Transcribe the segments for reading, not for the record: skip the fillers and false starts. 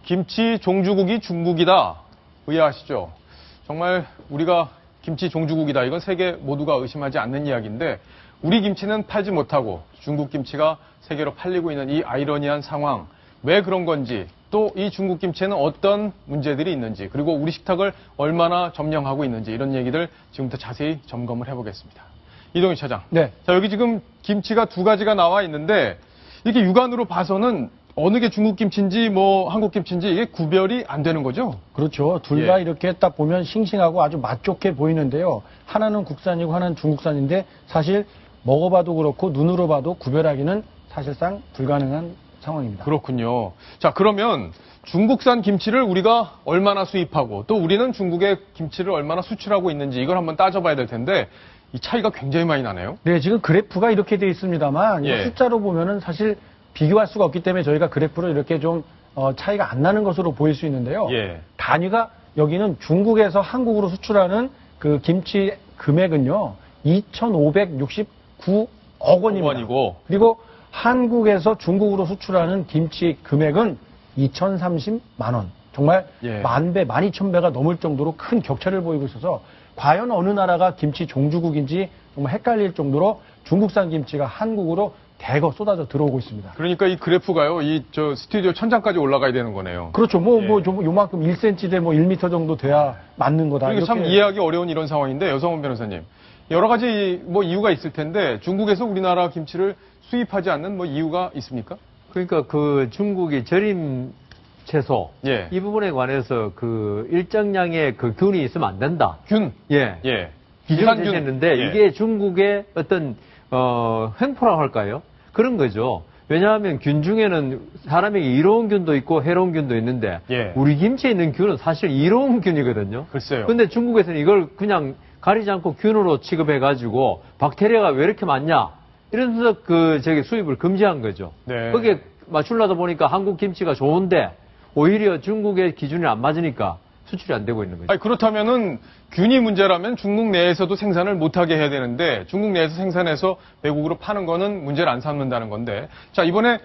김치 종주국이 중국이다. 의아하시죠? 정말 우리가 김치 종주국이다. 이건 세계 모두가 의심하지 않는 이야기인데 우리 김치는 팔지 못하고 중국 김치가 세계로 팔리고 있는 이 아이러니한 상황. 왜 그런 건지 또 이 중국 김치에는 어떤 문제들이 있는지 그리고 우리 식탁을 얼마나 점령하고 있는지 이런 얘기들 지금부터 자세히 점검을 해보겠습니다. 이동희 차장. 네. 자, 여기 지금 김치가 두 가지가 나와 있는데 이렇게 육안으로 봐서는 어느 게 중국 김치인지 뭐 한국 김치인지 이게 구별이 안 되는 거죠? 그렇죠. 둘 다 예. 이렇게 딱 보면 싱싱하고 아주 맛 좋게 보이는데요. 하나는 국산이고 하나는 중국산인데 사실 먹어봐도 그렇고 눈으로 봐도 구별하기는 사실상 불가능한 상황입니다. 그렇군요. 자, 그러면 중국산 김치를 우리가 얼마나 수입하고 또 우리는 중국의 김치를 얼마나 수출하고 있는지 이걸 한번 따져봐야 될 텐데 이 차이가 굉장히 많이 나네요. 네, 지금 그래프가 이렇게 되어 있습니다만 예. 숫자로 보면은 사실 비교할 수가 없기 때문에 저희가 그래프로 이렇게 좀 차이가 안 나는 것으로 보일 수 있는데요. 예. 단위가 여기는 중국에서 한국으로 수출하는 그 김치 금액은요. 2,569억 원입니다. 원이고. 그리고 한국에서 중국으로 수출하는 김치 금액은 2,030만 원. 정말 예. 10,000배, 12,000배가 넘을 정도로 큰 격차를 보이고 있어서 과연 어느 나라가 김치 종주국인지 정말 헷갈릴 정도로 중국산 김치가 한국으로 대거 쏟아져 들어오고 있습니다. 그러니까 이 그래프가요, 스튜디오 천장까지 올라가야 되는 거네요. 그렇죠. 좀 요만큼 1cm 대 1m 정도 돼야 맞는 거다. 그리고 참 이렇게. 이해하기 어려운 이런 상황인데 여성원 변호사님. 여러 가지 이유가 있을 텐데 중국에서 우리나라 김치를 수입하지 않는 이유가 있습니까? 그러니까 그 중국이 절임 채소 예. 이 부분에 관해서 그 일정량의 그 균이 있으면 안 된다. 균. 예. 예. 기준을 유산균. 제시했는데 예. 이게 중국의 어떤 횡포라고 할까요? 그런 거죠. 왜냐하면 균 중에는 사람에게 이로운 균도 있고 해로운 균도 있는데 예. 우리 김치에 있는 균은 사실 이로운 균이거든요. 글쎄요. 근데 중국에서는 이걸 그냥 가리지 않고 균으로 취급해가지고 박테리아가 왜 이렇게 많냐 이러면서 수입을 금지한 거죠. 네. 거기에 맞추려다 보니까 한국 김치가 좋은데 오히려 중국의 기준이 안 맞으니까 수출이 안 되고 있는 거죠. 아니, 그렇다면은 균이 문제라면 중국 내에서도 생산을 못하게 해야 되는데 중국 내에서 생산해서 외국으로 파는 거는 문제를 안 삼는다는 건데 자, 이번에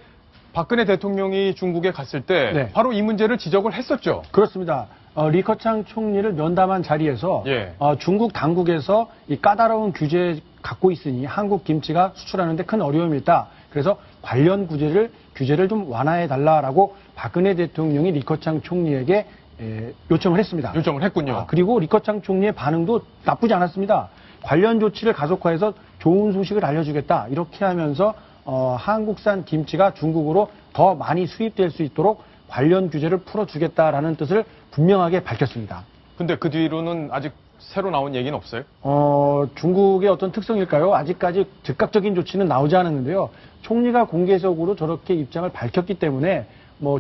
박근혜 대통령이 중국에 갔을 때 네. 바로 이 문제를 지적을 했었죠. 그렇습니다. 리커창 총리를 면담한 자리에서 예. 중국 당국에서 이 까다로운 규제 갖고 있으니 한국 김치가 수출하는데 큰 어려움이 있다. 그래서 관련 규제를 좀 완화해 달라라고 박근혜 대통령이 리커창 총리에게 요청을 했습니다. 요청을 했군요. 그리고 리커창 총리의 반응도 나쁘지 않았습니다. 관련 조치를 가속화해서 좋은 소식을 알려주겠다. 이렇게 하면서 한국산 김치가 중국으로 더 많이 수입될 수 있도록 관련 규제를 풀어주겠다라는 뜻을 분명하게 밝혔습니다. 근데 그 뒤로는 아직 새로 나온 얘기는 없어요? 중국의 어떤 특성일까요? 아직까지 즉각적인 조치는 나오지 않았는데요. 총리가 공개적으로 저렇게 입장을 밝혔기 때문에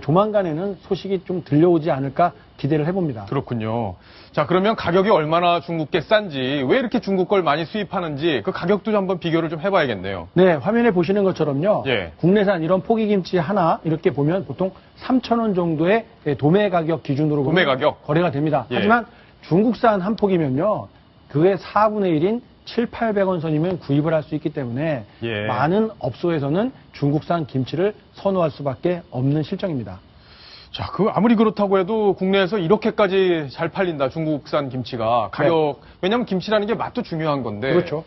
조만간에는 소식이 좀 들려오지 않을까 기대를 해봅니다. 그렇군요. 자, 그러면 가격이 얼마나 중국게 싼지, 왜 이렇게 중국 걸 많이 수입하는지 그 가격도 한번 비교를 좀 해봐야겠네요. 네, 화면에 보시는 것처럼요. 예. 국내산 이런 포기김치 하나 이렇게 보면 보통 3,000원 정도의 도매 가격 기준으로 도매 보면 가격? 거래가 됩니다. 예. 하지만 중국산 한 포기면요. 그의 4분의 1인 7,800원 선이면 구입을 할 수 있기 때문에 예. 많은 업소에서는 중국산 김치를 선호할 수밖에 없는 실정입니다. 자, 아무리 그렇다고 해도 국내에서 이렇게까지 잘 팔린다, 중국산 김치가. 가격, 왜냐면 김치라는 게 맛도 중요한 건데. 그렇죠.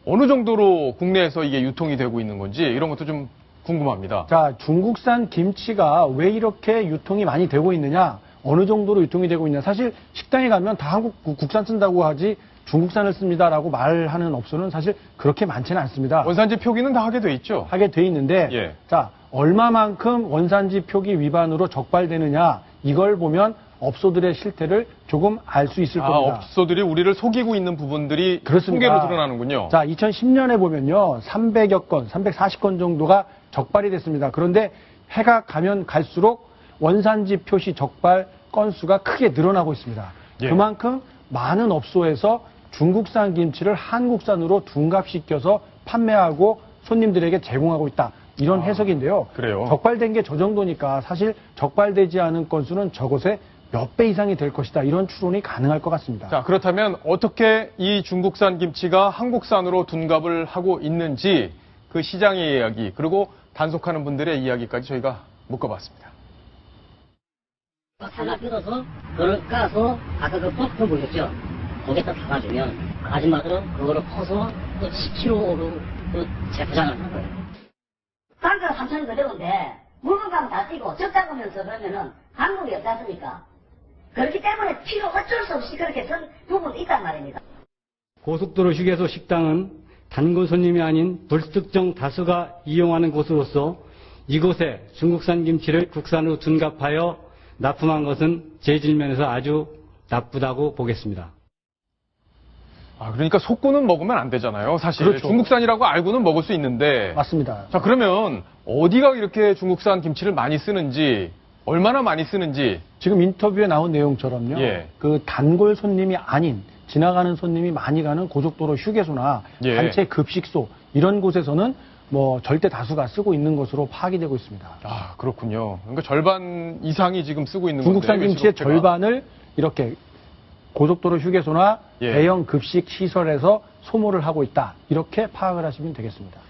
어느 정도로 국내에서 이게 유통이 되고 있는 건지 이런 것도 좀 궁금합니다. 자, 중국산 김치가 왜 이렇게 유통이 많이 되고 있느냐, 어느 정도로 유통이 되고 있냐. 사실 식당에 가면 다 국산 쓴다고 하지 중국산을 씁니다라고 말하는 업소는 사실 그렇게 많지는 않습니다. 원산지 표기는 다 하게 돼 있죠? 하게 돼 있는데, 예. 자, 얼마만큼 원산지 표기 위반으로 적발되느냐, 이걸 보면 업소들의 실태를 조금 알 수 있을 겁니다. 업소들이 우리를 속이고 있는 부분들이 그렇습니다. 통계로 드러나는군요. 자, 2010년에 보면요, 300여 건, 340건 정도가 적발이 됐습니다. 그런데 해가 가면 갈수록 원산지 표시 적발 건수가 크게 늘어나고 있습니다. 예. 그만큼 많은 업소에서 중국산 김치를 한국산으로 둔갑시켜서 판매하고 손님들에게 제공하고 있다. 이런 해석인데요. 그래요? 적발된 게 저 정도니까 사실 적발되지 않은 건수는 저것의 몇 배 이상이 될 것이다. 이런 추론이 가능할 것 같습니다. 자, 그렇다면 어떻게 이 중국산 김치가 한국산으로 둔갑을 하고 있는지 그 시장의 이야기, 그리고 단속하는 분들의 이야기까지 저희가 묶어봤습니다. 하나 뜯어서 그걸 까서 아까 그 펌프 보셨죠? 거기다 담아주면 아줌마들은 그거를 퍼서 또 10kg로 또 재포장을 하는 거예요. 단가가 3,000원 그대로인데 물건값은 다 뛰고 적자하면서 그러면은 한국이 없지 않습니까? 그렇기 때문에 어쩔 수 없이 그렇게 선 부분이 있단 말입니다. 고속도로 휴게소 식당은 단골 손님이 아닌 불특정 다수가 이용하는 곳으로서 이곳에 중국산 김치를 국산으로 둔갑하여 납품한 것은 재질면에서 아주 나쁘다고 보겠습니다. 아, 그러니까 속고는 먹으면 안 되잖아요. 사실 그렇죠. 중국산이라고 알고는 먹을 수 있는데. 맞습니다. 자, 그러면 어디가 이렇게 중국산 김치를 많이 쓰는지, 얼마나 많이 쓰는지. 지금 인터뷰에 나온 내용처럼요. 예. 그 단골 손님이 아닌 지나가는 손님이 많이 가는 고속도로 휴게소나 예. 단체 급식소 이런 곳에서는 뭐 절대 다수가 쓰고 있는 것으로 파악이 되고 있습니다. 아, 그렇군요. 그러니까 절반 이상이 지금 쓰고 있는 중국산 건데, 김치의 외식업체가. 절반을 이렇게 고속도로 휴게소나 예. 대형 급식 시설에서 소모를 하고 있다. 이렇게 파악을 하시면 되겠습니다.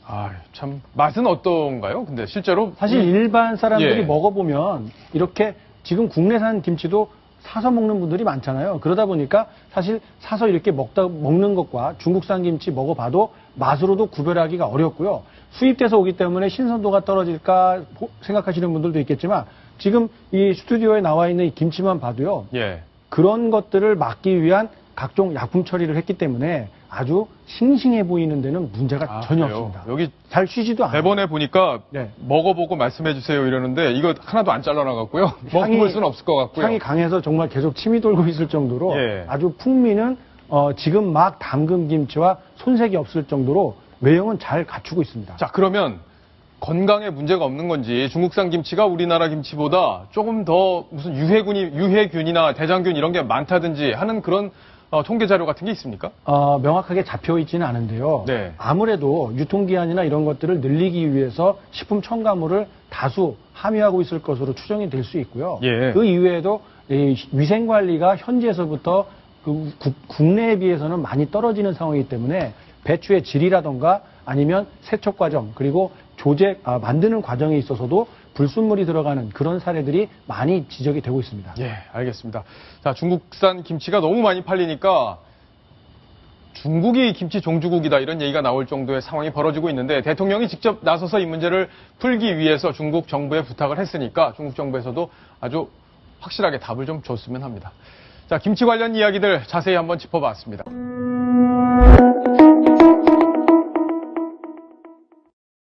아, 참 맛은 어떤가요? 근데 실제로 사실 일반 사람들이 예. 먹어보면 이렇게 지금 국내산 김치도 사서 먹는 분들이 많잖아요. 그러다 보니까 사실 사서 이렇게 먹는 것과 중국산 김치 먹어봐도 맛으로도 구별하기가 어렵고요. 수입돼서 오기 때문에 신선도가 떨어질까 생각하시는 분들도 있겠지만 지금 이 스튜디오에 나와 있는 이 김치만 봐도요. 예. 그런 것들을 막기 위한 각종 약품 처리를 했기 때문에 아주 싱싱해 보이는 데는 문제가 아, 전혀 그래요? 없습니다. 여기 잘 쉬지도 않아요. 대본에 보니까 네. 먹어보고 말씀해 주세요 이러는데 이거 하나도 안 잘라나갔고요. 먹어볼 수는 없을 것 같고요. 향이 강해서 정말 계속 침이 돌고 있을 정도로 예. 아주 풍미는 지금 막 담근 김치와 손색이 없을 정도로 외형은 잘 갖추고 있습니다. 자, 그러면 건강에 문제가 없는 건지 중국산 김치가 우리나라 김치보다 조금 더 무슨 유해균이나 대장균 이런 게 많다든지 하는 그런 통계 자료 같은 게 있습니까? 명확하게 잡혀 있지는 않은데요. 네. 아무래도 유통기한이나 이런 것들을 늘리기 위해서 식품 첨가물을 다수 함유하고 있을 것으로 추정이 될 수 있고요. 예. 그 이외에도 이 위생관리가 현지에서부터 국내에 비해서는 많이 떨어지는 상황이기 때문에 배추의 질이라던가 아니면 세척 과정 그리고 만드는 과정에 있어서도 불순물이 들어가는 그런 사례들이 많이 지적이 되고 있습니다. 예, 알겠습니다. 자, 중국산 김치가 너무 많이 팔리니까 중국이 김치 종주국이다 이런 얘기가 나올 정도의 상황이 벌어지고 있는데 대통령이 직접 나서서 이 문제를 풀기 위해서 중국 정부에 부탁을 했으니까 중국 정부에서도 아주 확실하게 답을 좀 줬으면 합니다. 자, 김치 관련 이야기들 자세히 한번 짚어봤습니다.